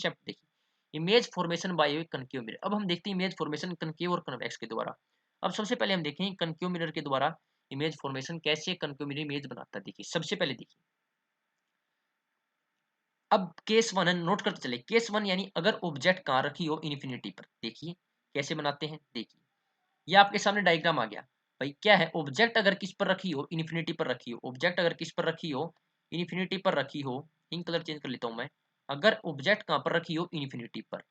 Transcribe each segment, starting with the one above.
Concept देखिए, image formation by A concave mirror. अब हम देखते हैं इमेज फॉर्मेशन कनकेव और कन्वेक्स के द्वारा। अब सबसे पहले हम देखें कनकेव मिरर के द्वारा इमेज फॉर्मेशन कैसे कनकेव मिरर इमेज बनाता है। देखिए सबसे पहले देखिए, अब केस वन है, नोट करते चले। केस वन यानी अगर ऑब्जेक्ट कहाँ रखी हो, इन्फिनिटी पर। देखिए कैसे बनाते हैं, देखिए ये आपके सामने डायग्राम आ गया। भाई क्या है, ऑब्जेक्ट अगर किस पर रखी हो, इन्फिनिटी पर रखी हो। ऑब्जेक्ट अगर किस पर रखी हो, इन्फिनिटी पर रखी हो। इन कलर चेंज कर लेता हूं मैं। अगर ऑब्जेक्ट कहां पर रखी हो, इन्फिनिटी पर,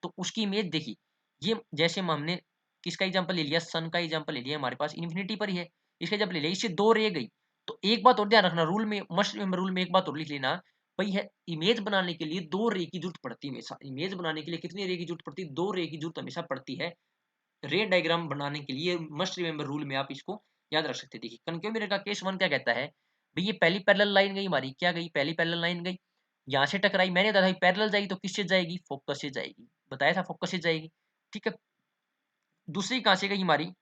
तो उसकी इमेज देखिए। ये जैसे हमने किसका एग्जांपल ले लिया, सन का एग्जांपल ले लिया, हमारे पास इन्फिनिटी पर ही है। इसका एग्जांपल ले लिया, इससे दो रे गई। तो एक बात और ध्यान रखना, रूल में मस्ट रिमेंबर, रूल में एक बात और लिख लेना। भाई है, इमेज बनाने के लिए दो रे की जरूरत पड़ती है हमेशा। इमेज बनाने के लिए कितनी रे की जरूरत पड़ती है, दो रे की जरूरत हमेशा पड़ती है रे डायग्राम बनाने के लिए। मस्ट रिमेंबर रूल में आप इसको याद रख सकते हैं। देखिए कनकेव मिरर का केस वन क्या कहता है, भाई ये पहली पैरेलल लाइन गई हमारी, क्या गई, पहली पैरेलल लाइन गई, यहाँ से टकराई। मैंने बताया पैरेलल जाएगी तो किससे जाएगी, फोकस से जाएगी, बताया था फोकस से जाएगी। ठीक है, दूसरी कहां से गई हमारी,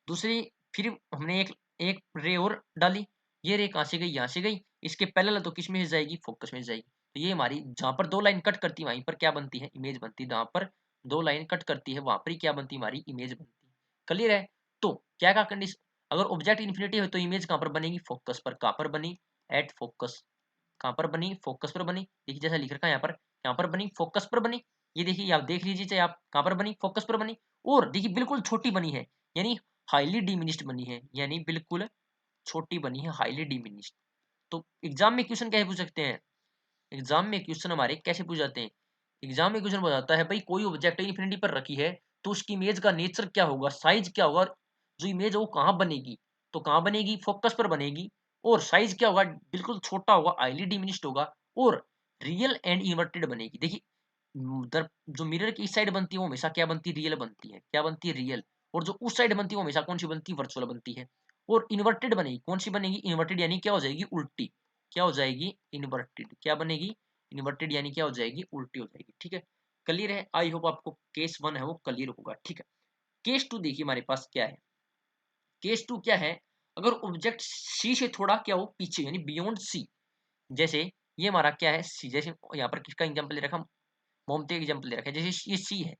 दूसरी फिर हमने एक एक रे और डाली। ये रे कहां से गई, यहाँ से गई। इसके पैरेलल तो किस में से जाएगी, फोकस में से जाएगी। तो ये हमारी जहां पर दो लाइन कट करती है वहीं पर क्या बनती है, इमेज बनती है। जहां पर दो लाइन कट करती है वहां पर ही क्या बनती है, हमारी इमेज बनती है। क्लियर है। तो क्या का कंडीशन, अगर ऑब्जेक्ट इन्फिनिटी हो तो इमेज कहां पर बनेगी, फोकस पर। कहां पर बनी, एट फोकस। कहां पर बनी, फोकस पर बनी। देखिए जैसा लिख रखा है यहाँ पर बनी, फोकस पर बनी। ये देखिए आप देख लीजिए, चाहे आप कहां पर बनी, फोकस पर बनी। और देखिए बिल्कुल छोटी बनी है, यानी हाईली डिमिनिश्ड बनी है, यानी बिल्कुल छोटी बनी है, हाईली डिमिनिश्ड। तो एग्जाम में क्वेश्चन कैसे पूछ सकते हैं, एग्जाम में क्वेश्चन हमारे कैसे पूछ जाते हैं। एग्जाम में क्वेश्चन बताता है भाई कोई ऑब्जेक्ट इन्फिनिटी पर रखी है तो उसकी इमेज का नेचर क्या होगा, साइज क्या होगा, जो इमेज है वो कहाँ बनेगी, तो कहाँ बनेगी, फोकस पर बनेगी। और साइज क्या होगा, बिल्कुल छोटा होगा, हाईली डिमिनिश्ड होगा। और रियल एंड इन्वर्टेड बनेगी। देखिए जो मिरर की इस साइड बनती है वो हमेशा क्या बनती है, रियल बनती है। क्या बनती है, रियल। और जो उस साइड बनती है वो हमेशा कौन सी बनती है, वर्चुअल बनती है। और इन्वर्टेड बनेगी, कौन सी बनेगी, इन्वर्टेड, यानी क्या हो जाएगी, उल्टी। क्या हो जाएगी, इन्वर्टेड। क्या बनेगी, इन्वर्टेड, यानी क्या हो जाएगी, उल्टी हो जाएगी। ठीक है, क्लियर है। आई होप आपको केस वन है वो क्लियर होगा। ठीक है, केस टू देखिए हमारे पास क्या है। केस टू क्या है, अगर ऑब्जेक्ट सी से थोड़ा क्या हो पीछे, यानी बियॉन्ड सी। जैसे ये हमारा क्या है, सी। जैसे यहाँ पर किसका एग्जाम्पल ले रखा, मोमते एग्जाम्पल दे रखा है। जैसे ये सी है,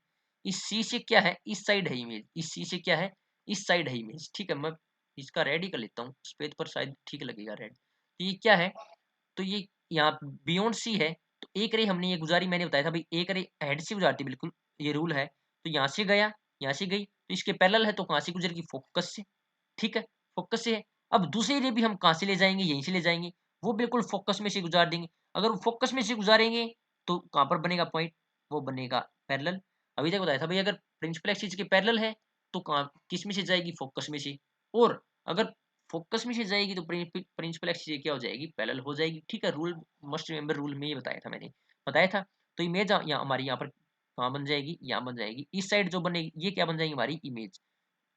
इस सी से क्या है, इस साइड है इमेज। इस सी से क्या है, इस साइड है इमेज। ठीक है, मैं इसका रेड ही कर लेता हूँ, सफेद पर शायद ठीक लगेगा रेड। तो ये क्या है, तो ये यहाँ बियॉन्ड सी है। तो एक रे हमने ये गुजारी, मैंने बताया था भाई एक रे हेड से गुजारती है, बिल्कुल ये रूल है। तो यहाँ से गया, यहाँ से गई, तो इसके पैरेलल है तो कहाँ से गुजरेगी, फोकस से। ठीक है, फोकस से है। अब दूसरी रे भी हम कहाँ से ले जाएंगे, यहीं से ले जाएंगे। वो बिल्कुल फोकस में से गुजार देंगे। अगर वो फोकस में से गुजारेंगे तो कहाँ पर बनेगा पॉइंट, वो बनेगा पैरेलल। अभी तक बताया था भाई अगर प्रिंसिपल एक्सिस के पैरेलल है तो कहाँ किस में से जाएगी, फोकस में से। और अगर फोकस में से जाएगी तो प्रिंसिपल एक्सिस क्या हो जाएगी, पैरेलल हो जाएगी। ठीक है, रूल मस्ट रिमेंबर, रूल में ये बताया था मैंने, बताया था। तो इमेज यहाँ हमारी यहाँ पर कहाँ बन जाएगी, यहाँ बन जाएगी। इस साइड जो बनेगी ये क्या बन जाएगी, हमारी इमेज।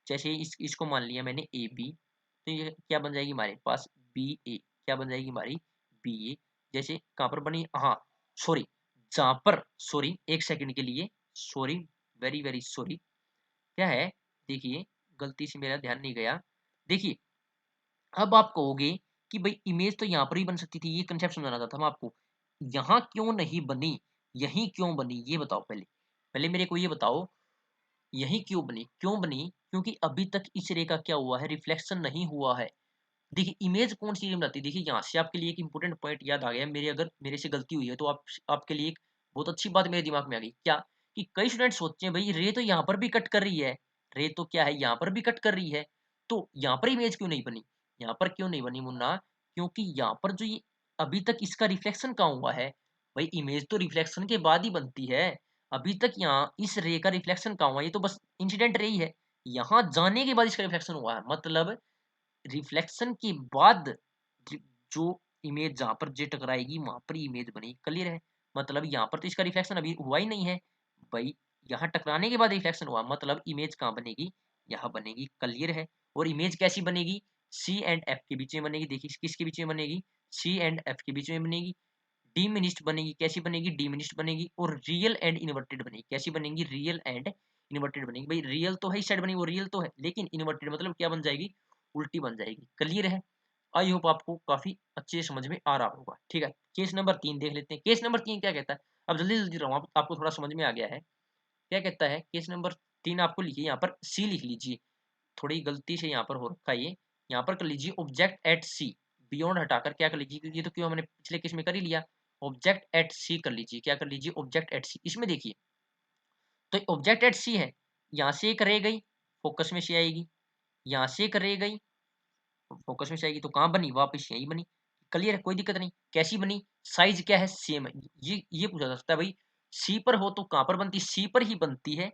जैसे इसको मान लिया मैंने ए बी, तो ये क्या बन जाएगी हमारे पास, बी ए। क्या बन जाएगी हमारी, बी ए। जैसे कहाँ पर बनी, हाँ सॉरी, जहां पर, सॉरी एक सेकंड के लिए, सॉरी, वेरी वेरी सॉरी। क्या है, देखिए गलती से मेरा ध्यान नहीं गया। देखिए अब आप कहोगे कि भाई इमेज तो यहाँ पर ही बन सकती थी, ये कंसेप्ट समझाना चाहता था मैं आपको। यहाँ क्यों नहीं बनी, यहीं क्यों बनी, ये बताओ पहले। पहले मेरे को ये बताओ, यही क्यों बनी, क्यों बनी, क्योंकि अभी तक इस रे का क्या हुआ है, रिफ्लेक्शन नहीं हुआ है। देखिए इमेज कौन सी बनाती है, देखिए यहाँ से आपके लिए एक इंपॉर्टेंट पॉइंट याद आ गया मेरे, अगर मेरे से गलती हुई है तो आपके लिए एक बहुत अच्छी बात मेरे दिमाग में आ गई। क्या, कि कई स्टूडेंट सोचते हैं भाई रे तो यहाँ पर भी कट कर रही है, रे तो क्या है यहाँ पर भी कट कर रही है, तो यहाँ पर इमेज क्यों नहीं बनी। यहाँ पर क्यों नहीं बनी मुन्ना, क्योंकि यहाँ पर जो ये अभी तक इसका रिफ्लेक्शन कहाँ हुआ है। भाई इमेज तो रिफ्लेक्शन के बाद ही बनती है। अभी तक यहाँ इस रे का रिफ्लेक्शन कहाँ हुआ, ये तो बस इंसिडेंट रे ही है। यहाँ जाने के बाद इसका रिफ्लेक्शन हुआ है, मतलब रिफ्लेक्शन के बाद जो इमेज जहां पर जे टकराएगी वहां पर इमेज बनेगी। क्लियर है, मतलब यहाँ पर तो इसका रिफ्लेक्शन अभी हुआ ही नहीं है भाई, यहाँ टकराने के बाद रिफ्लेक्शन हुआ, मतलब इमेज कहाँ बनेगी, यहाँ बनेगी। क्लियर है। और इमेज कैसी बनेगी, सी एंड एफ के बीच में बनेगी। देखिए किसके बीच में बनेगी, सी एंड एफ के बीच में बनेगी। डिमिनिश्ड बनेगी, कैसी बनेगी, डिमिनिश्ड बनेगी। और रियल एंड इन्वर्टेड बनेगी, कैसी बनेगी, रियल एंड इन्वर्टेड बनेगी। भाई रियल तो है इस साइड बनेगी, वो रियल तो है, लेकिन इन्वर्टेड मतलब क्या बन जाएगी, उल्टी बन जाएगी। क्लियर है। आई होप आपको काफी अच्छे से समझ में आ रहा होगा। ठीक है, केस नंबर 3 देख लेते हैं। केस नंबर 3 क्या कहता है, अब जल्दी जल्दी रहा हूँ, आपको थोड़ा समझ में आ गया है। क्या कहता है, केस नंबर 3 आपको लिखिए, यहाँ पर सी लिख लीजिए, थोड़ी गलती से यहाँ पर हो रखा है ये, यहाँ पर कर लीजिए ऑब्जेक्ट एट सी, बियॉन्ड हटाकर क्या कर लीजिए, क्योंकि ये तो क्यों हमने पिछले केस में कर ही लिया, ऑब्जेक्ट एट सी कर लीजिए, क्या कर लीजिए, ऑब्जेक्ट एट सी। इसमें देखिए, तो ऑब्जेक्ट एट सी है, यहाँ से एक रह गई, फोकस में से आएगी, यहाँ से एक रह गई, फोकस में से आएगी, तो कहाँ बनी, वापस यही बनी। क्लियर है, कोई दिक्कत नहीं। कैसी बनी, साइज क्या है, सेम है। ये पूछा जा सकता है भाई, सी पर हो तो कहाँ पर बनती, सी पर ही बनती है,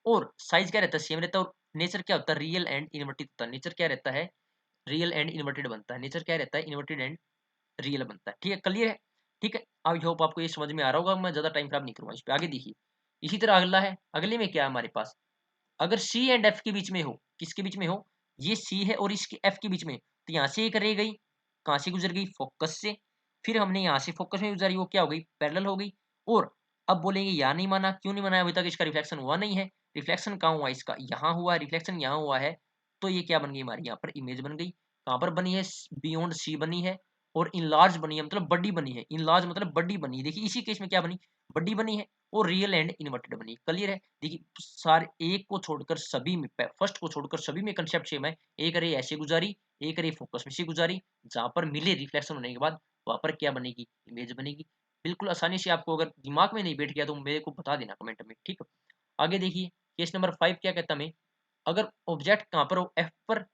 और साइज क्या रहता है, सेम रहता है, और नेचर क्या होता है, रियल एंड इन्वर्टेड होता है। नेचर क्या रहता है, रियल एंड इन्वर्टेड बनता है। नेचर क्या रहता है, इन्वर्टेड एंड रियल बनता है। ठीक है, क्लियर है। ठीक है, आई होप आपको ये समझ में आ रहा होगा, मैं ज्यादा टाइम खराब नहीं करूंगा इस पे। आगे देखिए, इसी तरह अगला है, अगले में क्या है हमारे पास, अगर सी एंड एफ के बीच में हो, किसके बीच में हो, ये सी है और इसके एफ के बीच में, तो यहाँ से एक रह गई, कहाँ से गुजर गई, फोकस से, फिर हमने यहाँ से फोकस में गुजारी, वो क्या हो गई, पैरेलल हो गई। और अब बोलेंगे यहाँ नहीं माना, क्यों नहीं माना, अभी तक इसका रिफ्लेक्शन हुआ नहीं है। रिफ्लेक्शन कहाँ हुआ, इसका यहाँ हुआ है, रिफ्लेक्शन यहाँ हुआ है, तो ये क्या बन गई, हमारी यहाँ पर इमेज बन गई। कहाँ पर बनी है, बियॉन्ड सी बनी है, और इनलार्ज बनी है, मतलब बड़ी बनी है। इनलार्ज मतलब बड़ी बनी है। देखिए इसी केस में क्या बनी, बड़ी बनी है, और रियल एंड इन्वर्टेड बनी। क्लियर है। देखिए सारे, एक को छोड़कर सभी में, फर्स्ट को छोड़कर सभी में कंसेप्ट सेम है। एक रे ऐसे गुजारी, एक रे फोकस में से गुजारी, जहां पर मिले रिफ्लेक्शन होने के बाद वहां पर क्या बनेगी, इमेज बनेगी। बिल्कुल आसानी से, आपको अगर दिमाग में नहीं बैठ गया तो मेरे को बता देना कमेंट में, ठीक है। आगे देखिए, केस नंबर 5 क्या कहता है, अगर ऑब्जेक्ट कहां पर हो, एफ पर।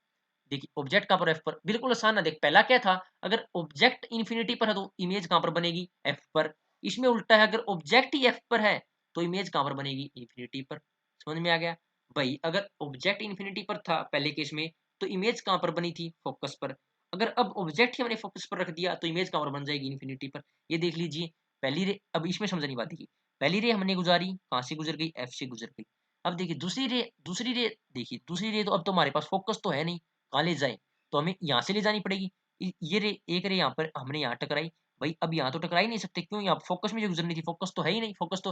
देखिए ऑब्जेक्ट कहां पर, एफ पर, बिल्कुल आसान है। देख पहला क्या था, अगर ऑब्जेक्ट इन्फिनिटी पर है तो इमेज कहां पर बनेगी, एफ पर। इसमें उल्टा है, अगर ऑब्जेक्ट ही एफ पर है तो इमेज कहां पर बनेगी, इन्फिनिटी पर। समझ में आ गया भाई, अगर ऑब्जेक्ट इन्फिनिटी पर था पहले केस में, तो इमेज कहां पर बनी थी, फोकस पर। अगर अब ऑब्जेक्ट ही हमने फोकस पर रख दिया तो इमेज कहां पर बन जाएगी, इन्फिनिटी पर। ये देख लीजिए, पहली रे, अब इसमें समझनी बात देखिए, पहली रे हमने गुजारी, कहां से गुजर गई, एफ से गुजर गई। अब देखिए दूसरी रे देखिए, दूसरी रे तो अब तो हमारे पास फोकस तो है नहीं, कहाँ ले जाए, तो हमें यहाँ से ले जानी पड़ेगी। ये रे, एक रे यहाँ पर हमने यहाँ टकराई, भाई अब यहाँ तो टकरा ही नहीं सकते, क्यों, यहाँ फोकस में जो गुजरनी थी, फोकस तो है ही नहीं, फोकस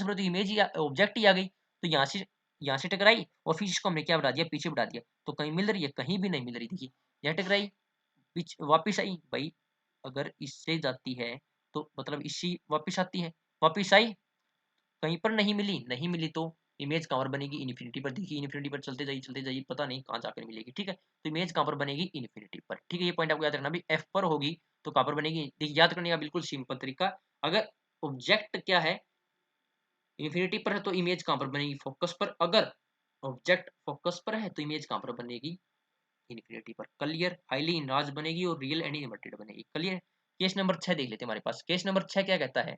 पर तो इमेज ही, ऑब्जेक्ट ही आ गई, तो यहाँ से टकराई, और फिर इसको हमने क्या बढ़ा दिया, पीछे बढ़ा दिया, तो कहीं मिल रही है, कहीं भी नहीं मिल रही। देखिए यहाँ टकराई, पीछे वापिस आई, भाई अगर इससे जाती है तो मतलब इससे वापिस आती है, वापिस आई, कहीं पर नहीं मिली, नहीं मिली तो इमेज कहाँ पर बनेगी, इन्फिनिटी पर। देखिए इन्फिनिटी पर चलते जाइए, पता नहीं कहाँ जाकर मिलेगी, ठीक है। तो इमेज कहाँ पर बनेगी, इन्फिनिटी पर, ठीक है। ये पॉइंट आपको याद रखना भी, एफ पर होगी तो कहाँ पर बनेगी। देखिए याद करने का बिल्कुल सिंपल तरीका, अगर ऑब्जेक्ट क्या है, इन्फिनिटी पर है तो इमेज कहाँ पर बनेगी, फोकस पर। अगर ऑब्जेक्ट फोकस पर है तो इमेज कहाँ पर बनेगी, इन्फिनिटी पर। क्लियर, हाईली इनलार्ज बनेगी और रियल एंड इन्वर्टेड बनेगी। क्लियर। केस नंबर 6 देख लेते हैं हमारे पास। केस नंबर 6 क्या कहता है,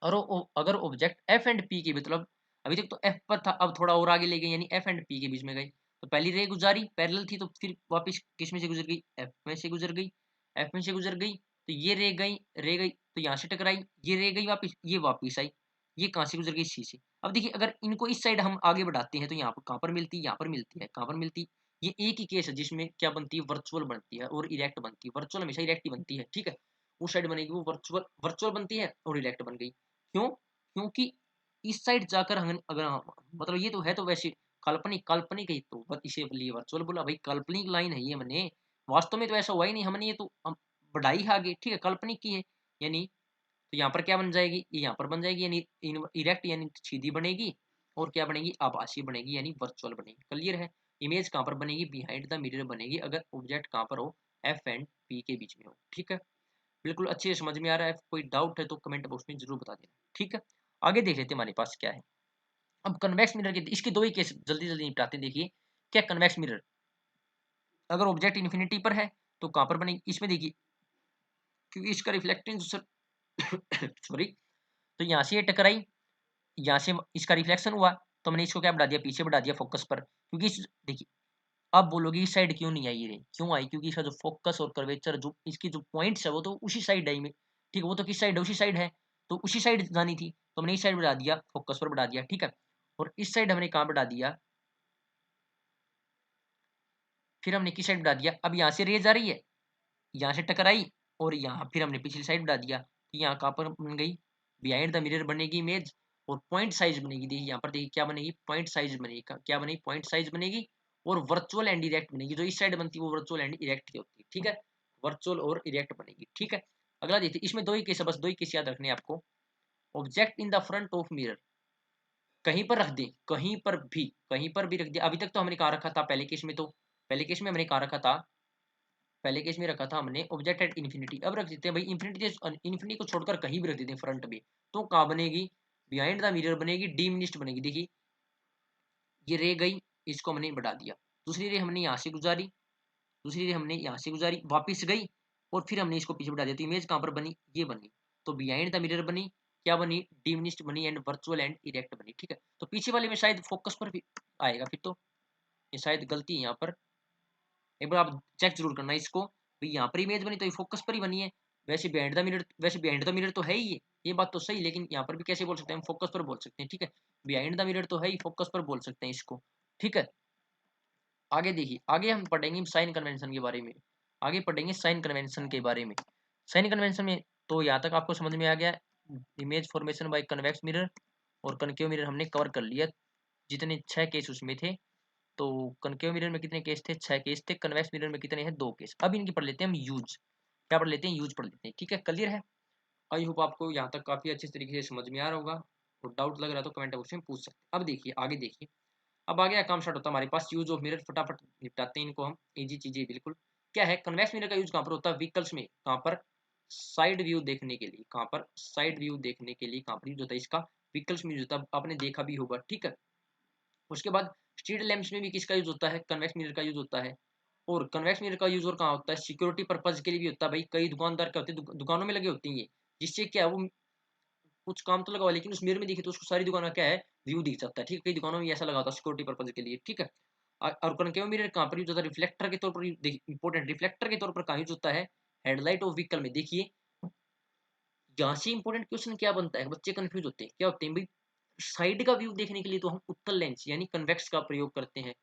और अगर ऑब्जेक्ट एफ एंड पी के, मतलब अभी तक तो एफ पर था, अब थोड़ा और आगे ले गए, यानी एफ एंड पी के बीच में गए, तो पहली रे गुजारी, पैरेलल थी, तो फिर वापस किस में से गुजर गई, एफ में से गुजर गई, एफ में से गुजर गई, तो ये रे गई तो यहाँ से टकराई, ये रे गई वापस, ये वापस आई, ये कहाँ से गुजर गई, सी से। अब देखिए अगर इनको इस साइड हम आगे बढ़ाते हैं तो यहाँ पर कहाँ पर मिलती है, यहाँ पर मिलती है, कहाँ पर मिलती, ये एक ही केस है जिसमें क्या बनती है, वर्चुअल बनती है और इरेक्ट बनती है। वर्चुअल हमेशा इरेक्ट ही बनती है, ठीक है। उस साइड बनेगी वो वर्चुअल, वर्चुअल बनती है और इरेक्ट बन गई। क्यों, क्योंकि इस साइड जाकर हम अगर मतलब ये तो है, तो वैसे काल्पनिक, काल्पनिक है, तो इसे लिए वर्चुअल बोला भाई, काल्पनिक लाइन है ये, मैंने वास्तव में तो ऐसा हुआ ही नहीं, हमने ये तो बढ़ाई है आगे, ठीक है, काल्पनिक की है। यानी तो यहाँ पर क्या बन जाएगी, ये यहाँ पर बन जाएगी, यानी इरेक्ट यानी सीधी बनेगी, और क्या बनेगी, आभासी बनेगी, यानी वर्चुअल बनेगी। क्लियर है। इमेज कहाँ पर बनेगी, बिहाइंड द मिरर बनेगी, अगर ऑब्जेक्ट कहाँ पर हो, एफ एंड पी के बीच में हो, ठीक है। बिल्कुल अच्छे से समझ में आ रहा है, कोई डाउट है तो कमेंट बॉक्स में जरूर बता देना, ठीक है। आगे देख लेते हैं हमारे पास क्या है। अब कन्वेक्स मिरर के इसके दो ही केस जल्दी जल्दी निपटाते हैं। देखिए क्या, कन्वेक्स मिरर, अगर ऑब्जेक्ट इन्फिनिटी पर है तो कहां पर बनेगी, इसमें देखिए, क्योंकि इसका रिफ्लेक्टिंग सॉरी, तो यहाँ से ये टकराई, यहाँ से इसका रिफ्लेक्शन हुआ, तो मैंने इसको क्या बढ़ा दिया, पीछे बढ़ा दिया फोकस पर, क्योंकि देखिए अब बोलोगे इस साइड क्यों नहीं आई रे, क्यों आई, क्योंकि इसका जो फोकस और कर्वेचर, जो इसकी जो पॉइंट्स है वो तो उसी साइड आई में, ठीक है। वो तो किस साइड है, उसी साइड है, तो उसी साइड जानी थी, तो हमने इस साइड बढ़ा दिया, फोकस पर बढ़ा दिया, ठीक है। और इस साइड हमने कहाँ बढ़ा दिया, फिर हमने किस साइड बढ़ा दिया, अब यहाँ से रेज आ रही है, यहाँ से टकराई, और यहाँ फिर हमने पिछली साइड बढ़ा दिया, तो यहाँ कहाँ पर बन गई, बिहाइंड द मिरर बनेगी इमेज, और पॉइंट साइज बनेगी। देखिए यहाँ पर देखिए क्या बनेगी, पॉइंट साइज बनेगी, क्या बनेगी, पॉइंट साइज बनेगी, और वर्चुअल एंड इरेक्ट बनेगी। जो इस साइड बनती है वो वर्चुअल एंड इरेक्ट की होती है, ठीक है। वर्चुअल और इरेक्ट बनेगी, ठीक है। अगला देखिए, इसमें दो ही केस है, बस दो ही केस याद रखने हैं आपको। Object in the front of mirror, कहीं पर रख दें, कहीं पर भी रख दिया। अभी तक तो हमने कहा रखा था पहले केस में, तो पहले केस में हमने कहा रखा था, पहले केस में रखा था हमने ऑब्जेक्ट एट इन्फिनिटी। अब रख देते हैं भाई इन्फिनिटी, इन्फिनिटी को छोड़कर कहीं भी रख देते हैं फ्रंट में, तो कहाँ बनेगी, बिहाइंड द मिरर बनेगी, डिमिनिश्ड बनेगी। देखिए ये रे गई, इसको हमने बढ़ा दिया, दूसरी रे हमने यहाँ से गुजारी, दूसरी रे हमने यहाँ से गुजारी, वापिस गई और फिर हमने इसको पीछे बढ़ा दिया, तो इमेज कहाँ पर बनी, ये बनी। तो बिहाइंड द मिरर बनी, क्या बनी, डिमिनिश्ड बनी एंड वर्चुअल एंड इरेक्ट बनी। ठीक है, तो पीछे वाले में शायद फोकस पर भी आएगा फिर तो, ये शायद गलती है यहाँ पर, एक बार आप चेक जरूर करना इसको, भाई यहाँ पर इमेज बनी तो ये फोकस पर ही बनी है। वैसे बिहाइंड द मिरर, वैसे बिहाइंड द मिरर तो है ही ये बात तो सही, लेकिन यहाँ पर भी कैसे बोल सकते हैं हम, फोकस पर बोल सकते हैं। ठीक है, बिहाइंड द मिरर तो है ही, फोकस पर बोल सकते हैं इसको। ठीक है, आगे देखिए, आगे हम पढ़ेंगे साइन कन्वेंशन के बारे में, आगे पढ़ेंगे साइन कन्वेंशन के बारे में। साइन कन्वेंशन में तो यहाँ तक आपको समझ में आ गया, image formation by convex mirror और कनकेव मिरर हमने कवर कर लिया, जितने 6 केस उसमें थे। तो कनकेव मिरर में कितने केस थे, 6 केस थे। कन्वेक्स मिरर में कितने हैं, 2 केस। अब इनकी पढ़ लेते हैं हम यूज, क्या पढ़ लेते हैं, यूज पढ़ लेते हैं। ठीक है, क्लियर है। आई होप आपको यहाँ तक काफी अच्छे तरीके से समझ में आ रहा होगा, और डाउट लग रहा है तो कमेंट बॉक्स में पूछ सकते हैं। अब देखिए आगे देखिए, अब आ गया काम स्टार्ट होता है हमारे पास यूज ऑफ मिरर, फटाफट निपटाते हैं इनको हम, इजी चीजें बिल्कुल। क्या है, कन्वेक्स मिरर का यूज कहाँ पर होता है, व्हीकल्स में, कहाँ पर, साइड व्यू देखने के लिए, कहाँ पर, साइड व्यू देखने के लिए कहाँ पर यूज होता है इसका, व्हीकल्स में यूज होता है, आपने देखा भी होगा। ठीक है, उसके बाद स्ट्रीट लैंप्स में भी किसका यूज होता है, कन्वेक्स मिरर का यूज होता है। और कन्वेक्स मिरर का यूज और कहाँ होता है, सिक्योरिटी पर्पज के लिए भी होता है भाई। कई दुकानदार क्या होते हैं, दुकानों में लगे होते हैं ये, जिससे क्या है वो कुछ काम तो लगा हुआ है, लेकिन उस मिरर में दिखे तो उसको सारी दुकान का क्या है, व्यू दिख सकता है। ठीक है, कई दुकानों में ऐसा लगा होता है सिक्योरिटी पर्पज के लिए। ठीक है, और कनकेव मिरर कहाँ पर यूज होता है, रिफ्लेक्टर के तौर पर, इंपॉर्टेंट रिफ्लेक्टर के तौर पर कहाँ यूज होता है, हेडलाइट ऑफ व्हीकल में। देखिए यहाँ से इंपॉर्टेंट क्वेश्चन क्या बनता है, बच्चे कंफ्यूज होते हैं, क्या होते हैं भाई, साइड का व्यू देखने के लिए तो हम उत्तल लेंस यानी कन्वेक्स का प्रयोग करते हैं,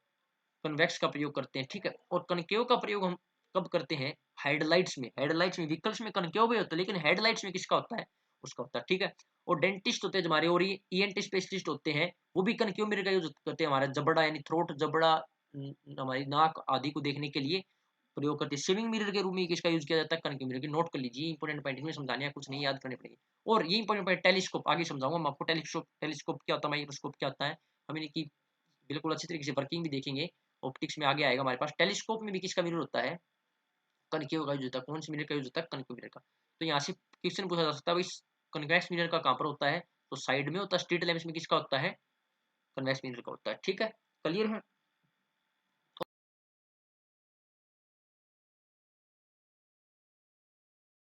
कन्वेक्स का प्रयोग करते हैं। ठीक है, और कनकेव का प्रयोग हम कब करते हैं, हेडलाइट्स में, हेडलाइट्स में, व्हीकल्स में कनकेव भी होता है, लेकिन हेडलाइट्स में किसका होता है, उसका होता है। ठीक है, और डेंटिस्ट होते हैं हमारे, और ये ईएनटी स्पेशलिस्ट होते हैं, वो भी कनकेव मिरर का यूज करते हैं, हमारा जबड़ा यानी थ्रोट, जबड़ा, हमारी नाक आदि को देखने के लिए प्रयोग करते हैं। स्विमिंग मिरर के रूप में किसका यूज किया जाता है, कनकेव मिरर की। नोट कर लीजिए, इंपॉर्टेंट पॉइंट में समझाने हैं, कुछ नहीं याद करने पड़ेंगे। और ये इंपॉर्टेंट पॉइंट, टेलीस्कोप आगे समझाऊंगा मैं आपको, टेलीस्कोप, टेलीस्कोप क्या होता है, माइक्रोस्कोप क्या होता है, हम इनकी बिल्कुल अच्छी तरीके से वर्किंग भी देखेंगे। ऑप्टिक्स में आगे आएगा हमारे पास। टेलीस्कोप में भी किसका मिरर होता है, कनकेव का यूज होता है। कौन से मिरर का यूज होता है, कनकेव मिरर का। तो यहाँ से क्वेश्चन पूछा जा सकता है भाई, कन्वेक्स मिरर का कहाँ पर होता है, तो साइड में होता है। स्ट्रीट लैंप्स में किसका होता है, कन्वेक्स मिरर का होता है। ठीक है, क्लियर है।